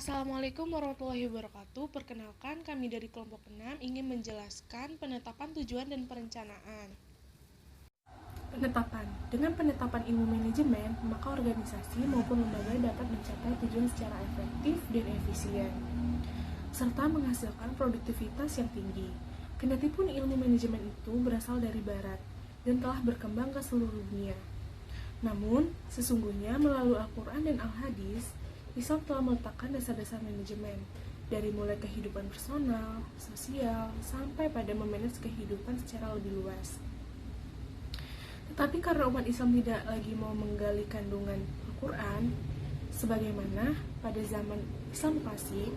Assalamualaikum warahmatullahi wabarakatuh. Perkenalkan, kami dari kelompok 6 ingin menjelaskan penetapan tujuan dan perencanaan. Penetapan. Dengan penetapan ilmu manajemen, maka organisasi maupun lembaga dapat mencapai tujuan secara efektif dan efisien, serta menghasilkan produktivitas yang tinggi. Kendatipun ilmu manajemen itu berasal dari barat dan telah berkembang ke seluruh dunia. Namun, sesungguhnya melalui Al-Quran dan Al-Hadis, Islam telah meletakkan dasar-dasar manajemen, dari mulai kehidupan personal, sosial, sampai pada memanage kehidupan secara lebih luas. Tetapi karena umat Islam tidak lagi mau menggali kandungan Al-Quran, sebagaimana pada zaman Islam klasik,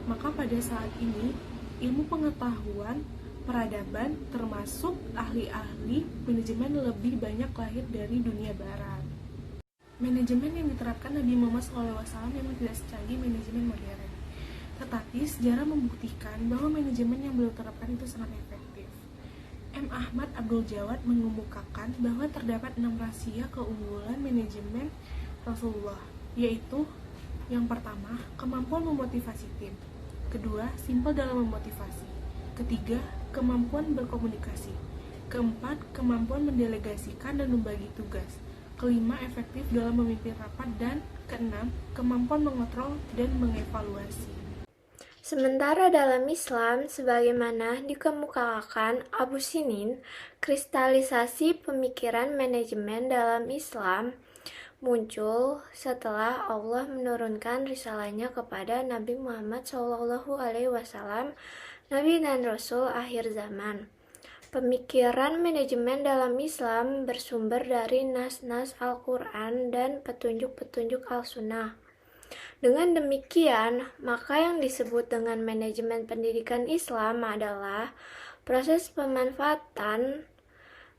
maka pada saat ini, ilmu pengetahuan, peradaban, termasuk ahli-ahli manajemen lebih banyak lahir dari dunia barat. Manajemen yang diterapkan Nabi Muhammad SAW memang tidak secanggih manajemen modern. Tetapi sejarah membuktikan bahwa manajemen yang beliau terapkan itu sangat efektif. M. Ahmad Abdul Jawad mengemukakan bahwa terdapat 6 rahasia keunggulan manajemen Rasulullah, yaitu yang pertama, kemampuan memotivasi tim. Kedua, simpel dalam memotivasi. Ketiga, kemampuan berkomunikasi. Keempat, kemampuan mendelegasikan dan membagi tugas. Kelima, efektif dalam memimpin rapat. Dan keenam, kemampuan mengontrol dan mengevaluasi. Sementara dalam Islam, sebagaimana dikemukakan Abu Sinin, kristalisasi pemikiran manajemen dalam Islam muncul setelah Allah menurunkan risalahnya kepada Nabi Muhammad SAW, Nabi dan Rasul akhir zaman. Pemikiran manajemen dalam Islam bersumber dari nas-nas Al-Quran dan petunjuk-petunjuk Al-Sunnah. Dengan demikian, maka yang disebut dengan manajemen pendidikan Islam adalah proses pemanfaatan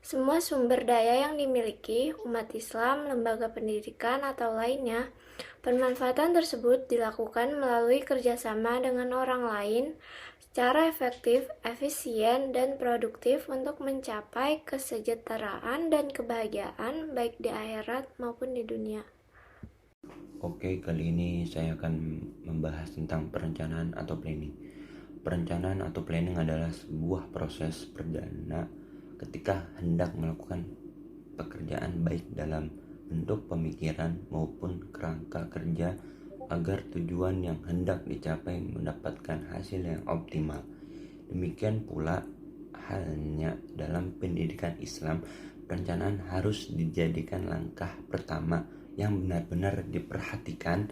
semua sumber daya yang dimiliki umat Islam, lembaga pendidikan, atau lainnya. Pemanfaatan tersebut dilakukan melalui kerjasama dengan orang lain secara efektif, efisien, dan produktif untuk mencapai kesejahteraan dan kebahagiaan baik di akhirat maupun di dunia. Oke, kali ini saya akan membahas tentang perencanaan atau planning. Perencanaan atau planning adalah sebuah proses perdana ketika hendak melakukan pekerjaan baik dalam bentuk pemikiran maupun kerangka kerja agar tujuan yang hendak dicapai mendapatkan hasil yang optimal. Demikian pula halnya dalam pendidikan Islam, perencanaan harus dijadikan langkah pertama yang benar-benar diperhatikan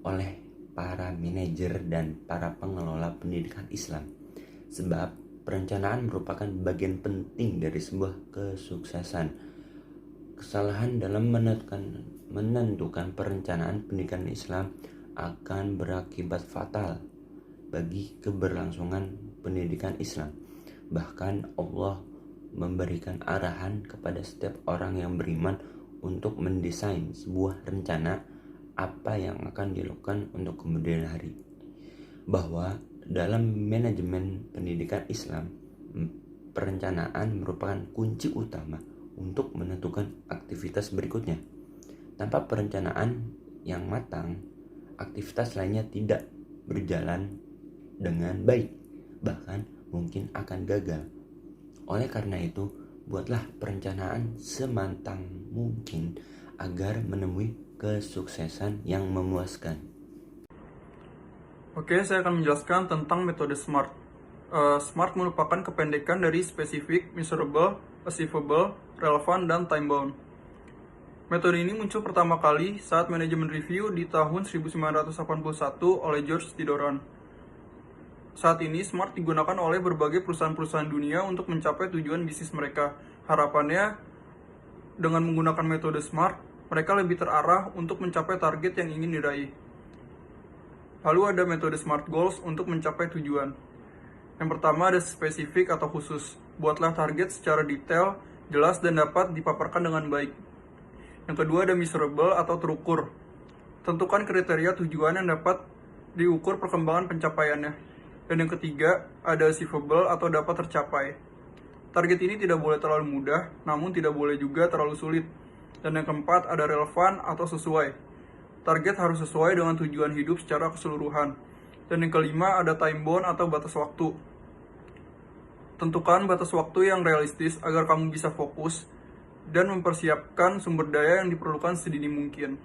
oleh para manajer dan para pengelola pendidikan Islam. Sebab perencanaan merupakan bagian penting dari sebuah kesuksesan. Kesalahan dalam menentukan perencanaan pendidikan Islam akan berakibat fatal bagi keberlangsungan pendidikan Islam. Bahkan Allah memberikan arahan kepada setiap orang yang beriman untuk mendesain sebuah rencana apa yang akan dilakukan untuk kemudian hari. Bahwa dalam manajemen pendidikan Islam, perencanaan merupakan kunci utama untuk menentukan aktivitas berikutnya. Tanpa perencanaan yang matang, aktivitas lainnya tidak berjalan dengan baik, bahkan mungkin akan gagal. Oleh karena itu, buatlah perencanaan semantang mungkin agar menemui kesuksesan yang memuaskan. Oke, saya akan menjelaskan tentang metode SMART. SMART merupakan kependekan dari specific, measurable, achievable, relevant, dan time-bound. Metode ini muncul pertama kali saat manajemen review di tahun 1981 oleh George T. Doran. Saat ini, SMART digunakan oleh berbagai perusahaan-perusahaan dunia untuk mencapai tujuan bisnis mereka. Harapannya, dengan menggunakan metode SMART, mereka lebih terarah untuk mencapai target yang ingin diraih. Lalu ada metode SMART Goals untuk mencapai tujuan. Yang pertama ada spesifik atau khusus. Buatlah target secara detail, jelas, dan dapat dipaparkan dengan baik. Yang kedua ada measurable atau terukur. Tentukan kriteria tujuan yang dapat diukur perkembangan pencapaiannya. Dan yang ketiga ada achievable atau dapat tercapai. Target ini tidak boleh terlalu mudah, namun tidak boleh juga terlalu sulit. Dan yang keempat ada relevan atau sesuai. Target harus sesuai dengan tujuan hidup secara keseluruhan. Dan yang kelima, ada time bound atau batas waktu. Tentukan batas waktu yang realistis agar kamu bisa fokus dan mempersiapkan sumber daya yang diperlukan sedini mungkin.